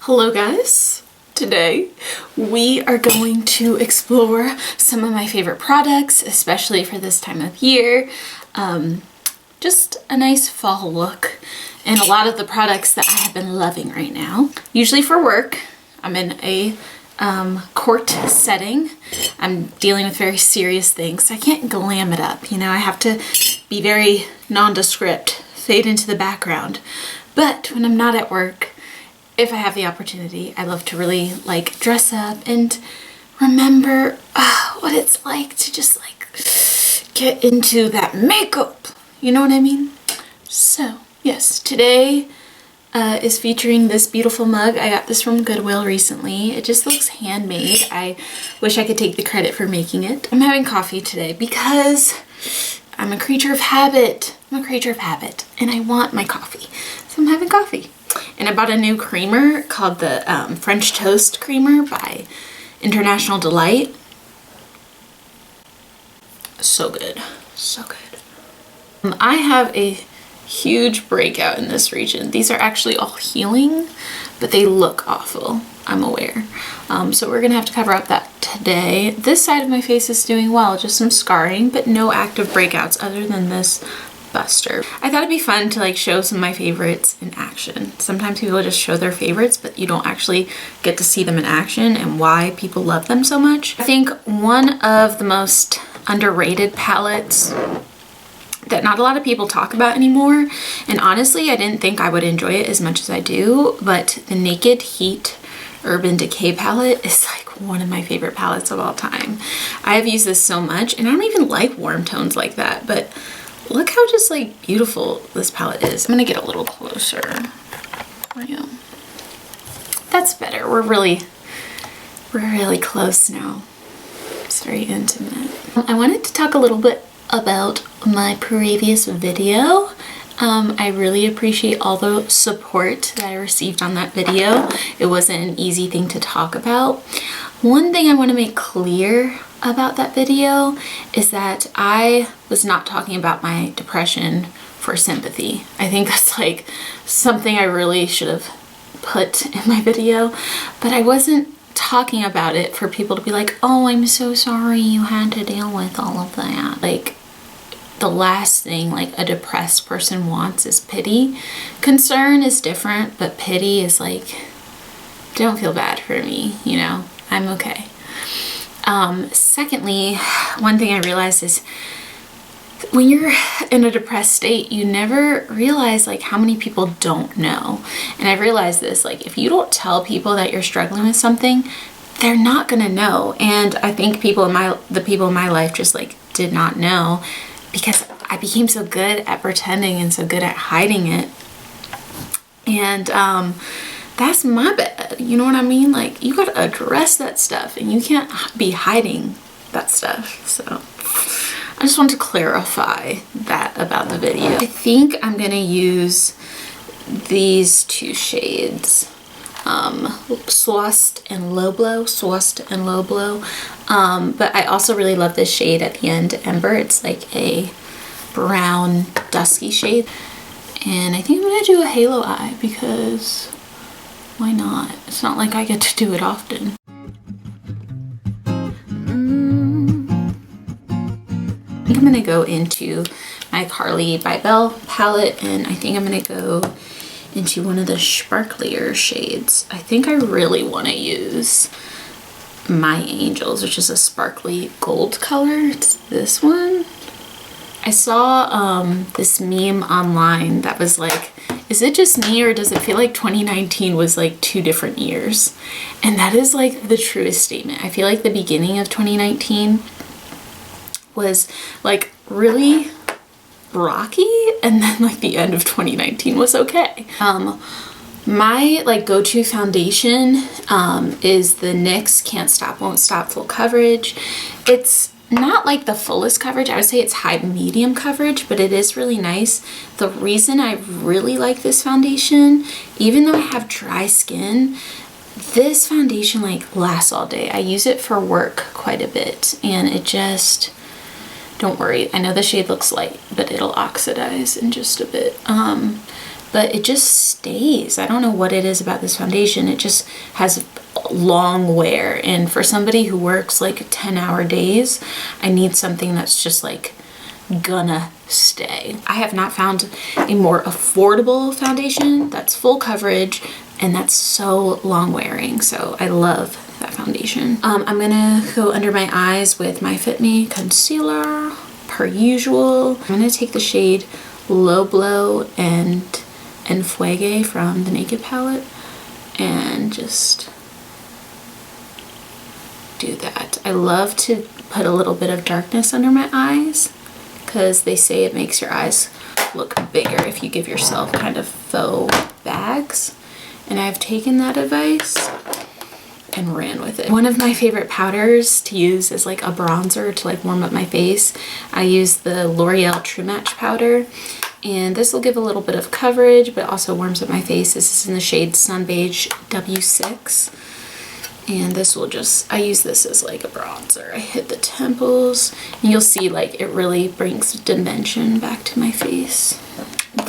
Hello guys! Today we are going to explore some of my favorite products, especially for this time of year. Just a nice fall look and a lot of the products that I have been loving right now. Usually for work, I'm in a court setting. I'm dealing with very serious things, so I can't glam it up. You know, I have to be very nondescript, fade into the background. But when I'm not at work, if I have the opportunity, I love to really like dress up and remember what it's like to just like get into that makeup. You know what I mean? So yes, today is featuring this beautiful mug. I got this from Goodwill recently. It just looks handmade. I wish I could take the credit for making it. I'm having coffee today because I'm a creature of habit. I'm a creature of habit and I want my coffee. So I'm having coffee. And I bought a new creamer called the French Toast Creamer by International Delight. So good, so good. I have a huge breakout in this region. These are actually all healing, but they look awful, I'm aware. So we're gonna have to cover up that today. This side of my face is doing well, just some scarring, but no active breakouts other than this buster. I thought it'd be fun to like show some of my favorites in action. Sometimes people just show their favorites, but you don't actually get to see them in action and why people love them so much. I think one of the most underrated palettes that not a lot of people talk about anymore, and honestly I didn't think I would enjoy it as much as I do, but the Naked Heat Urban Decay palette is like one of my favorite palettes of all time. I have used this so much, and I don't even like warm tones like that, but look how just like beautiful this palette is. I'm gonna get a little closer. Yeah. That's better. We're really close now. It's very intimate. I wanted to talk a little bit about my previous video. I really appreciate all the support that I received on that video. It wasn't an easy thing to talk about. One thing I want to make clear about that video is that I was not talking about my depression for sympathy. I think that's like something I really should have put in my video, but I wasn't talking about it for people to be like, oh, I'm so sorry you had to deal with all of that. Like, the last thing like a depressed person wants is pity. Concern is different, but pity is like, don't feel bad for me, you know, I'm okay. Secondly, one thing I realized is when you're in a depressed state, you never realize like how many people don't know. And I realized this, like if you don't tell people that you're struggling with something, they're not gonna know. And I think the people in my life just like did not know, because I became so good at pretending and so good at hiding it. And that's my bad, you know what I mean? Like, you gotta address that stuff and you can't be hiding that stuff. So I just want to clarify that about the video. I think I'm gonna use these two shades, Swast and Low Blow. But I also really love this shade at the end, Ember. It's like a brown dusky shade. And I think I'm gonna do a halo eye because why not? It's not like I get to do it often. I think I'm gonna go into my Carly by Belle palette, and I think I'm gonna go into one of the sparklier shades. I think I really want to use My Angels, which is a sparkly gold color. It's this one. I saw this meme online that was like, is it just me or does it feel like 2019 was like 2 different years? And that is like the truest statement. I feel like the beginning of 2019 was like really rocky, and then like the end of 2019 was okay. My like go-to foundation is the NYX Can't Stop Won't Stop Full Coverage. It's not like the fullest coverage. I would say it's high medium coverage, but it is really nice. The reason I really like this foundation, even though I have dry skin, this foundation like lasts all day. I use it for work quite a bit, and it just, don't worry, I know the shade looks light, but it'll oxidize in just a bit. but it just stays. I don't know what it is about this foundation. It just has long wear, and for somebody who works like 10-hour days, I need something that's just like gonna stay. I have not found a more affordable foundation that's full coverage and that's so long wearing, so I love that foundation. I'm gonna go under my eyes with my Fit Me concealer per usual. I'm gonna take the shade Low Blow and Enfuege from the Naked palette and just do that. I love to put a little bit of darkness under my eyes because they say it makes your eyes look bigger if you give yourself kind of faux bags. And I've taken that advice and ran with it. One of my favorite powders to use is like a bronzer to like warm up my face. I use the L'Oreal True Match powder, and this will give a little bit of coverage but also warms up my face. This is in the shade Sun Beige W6. And this will just, I use this as like a bronzer. I hit the temples, and you'll see like it really brings dimension back to my face.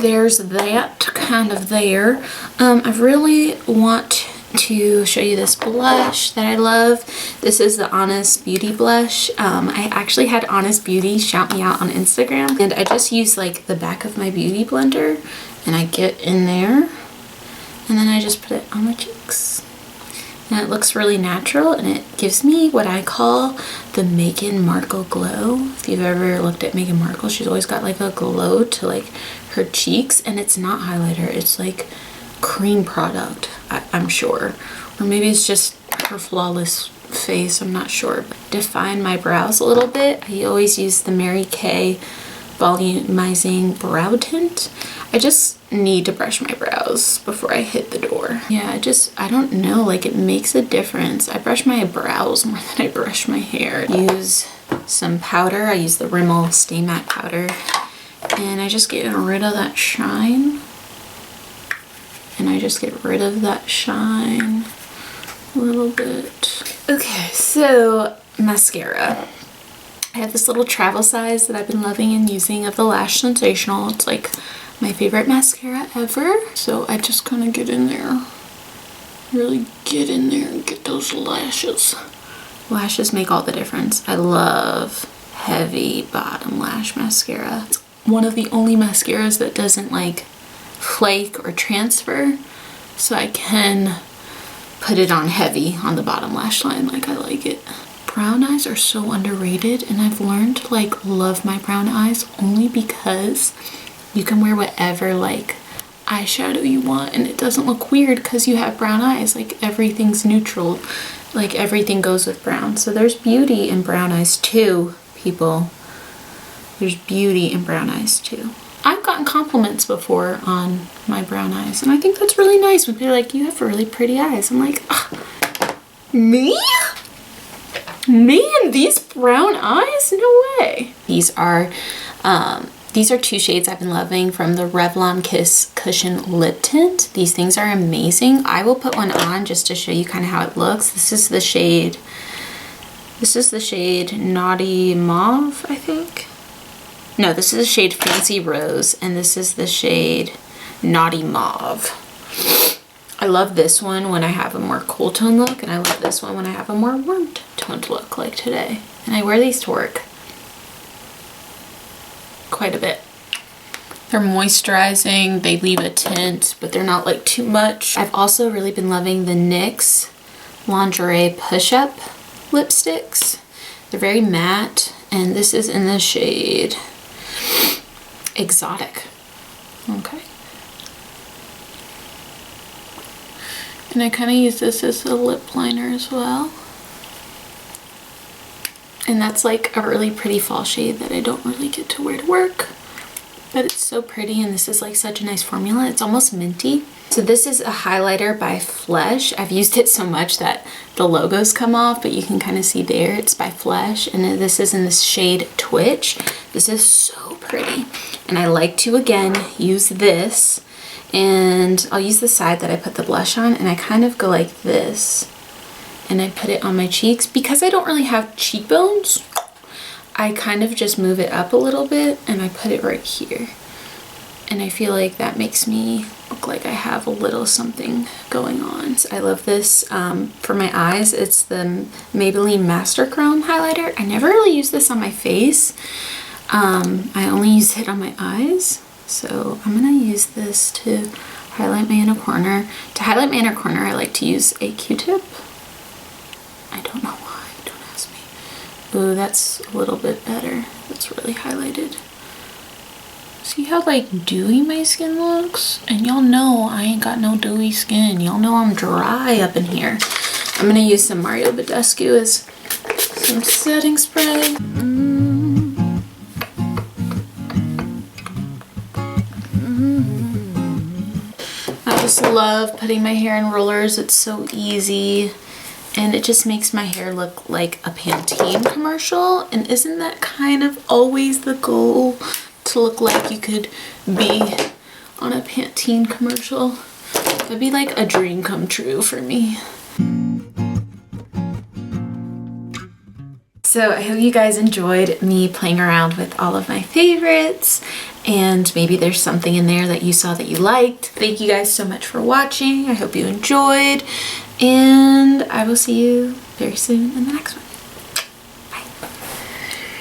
There's that kind of there. I really want to show you this blush that I love. This is the Honest Beauty blush. I actually had Honest Beauty shout me out on Instagram, and I just use like the back of my beauty blender and I get in there and then I just put it on my cheeks. And it looks really natural, and it gives me what I call the Meghan Markle glow. If you've ever looked at Meghan Markle, she's always got like a glow to like her cheeks, and it's not highlighter, it's like cream product, I'm sure. Or maybe it's just her flawless face, I'm not sure. But define my brows a little bit. I always use the Mary Kay volumizing brow tint. I just need to brush my brows before I hit the door. Yeah, I don't know, like it makes a difference. I brush my brows more than I brush my hair. Use some powder. I use the Rimmel Stay Matte powder, and I just get rid of that shine. And I just get rid of that shine a little bit. Okay, so mascara. I have this little travel size that I've been loving and using of the Lash Sensational. It's like my favorite mascara ever. So I just kind of get in there, really get in there and get those lashes. Lashes make all the difference. I love heavy bottom lash mascara. It's one of the only mascaras that doesn't like flake or transfer, so I can put it on heavy on the bottom lash line like I like it. Brown eyes are so underrated, and I've learned to like love my brown eyes only because you can wear whatever like eyeshadow you want and it doesn't look weird because you have brown eyes. Like everything's neutral, like everything goes with brown. So there's beauty in brown eyes too, people. There's beauty in brown eyes too. I've gotten compliments before on my brown eyes, and I think that's really nice when people are like, you have really pretty eyes. I'm like, me? Me and these brown eyes? No way. These are two shades I've been loving from the Revlon Kiss Cushion Lip Tint. These things are amazing. I will put one on just to show you kind of how it looks. This is the shade Naughty Mauve, I think. No, this is the shade Fancy Rose, and this is the shade Naughty Mauve. I love this one when I have a more cool tone look, and I love this one when I have a more warm toned look like today. And I wear these to work quite a bit. They're moisturizing, they leave a tint, but they're not like too much. I've also really been loving the NYX Lingerie Push-Up lipsticks. They're very matte, and this is in the shade Exotic. Okay. And I kind of use this as a lip liner as well. And that's like a really pretty fall shade that I don't really get to wear to work. But it's so pretty, and this is like such a nice formula. It's almost minty. So this is a highlighter by Flesh. I've used it so much that the logos come off, but you can kind of see there it's by Flesh. And this is in this shade Twitch. This is so pretty. And I like to, again, use this. And I'll use the side that I put the blush on, and I kind of go like this. And I put it on my cheeks. Because I don't really have cheekbones, I kind of just move it up a little bit, and I put it right here. and I feel like that makes me look like I have a little something going on. So I love this for my eyes. It's the Maybelline Master Chrome highlighter. I never really use this on my face. I only use it on my eyes. So I'm gonna use this to highlight my inner corner. To highlight my inner corner, I like to use a Q-tip. I don't know why, don't ask me. Ooh, that's a little bit better. That's really highlighted. See how like dewy my skin looks? And y'all know I ain't got no dewy skin. Y'all know I'm dry up in here. I'm gonna use some Mario Badescu as some setting spray. I just love putting my hair in rollers. It's so easy. And it just makes my hair look like a Pantene commercial. And isn't that kind of always the goal? To look like you could be on a Pantene commercial? That'd be like a dream come true for me. So I hope you guys enjoyed me playing around with all of my favorites, and maybe there's something in there that you saw that you liked. Thank you guys so much for watching. I hope you enjoyed, and I will see you very soon in the next one.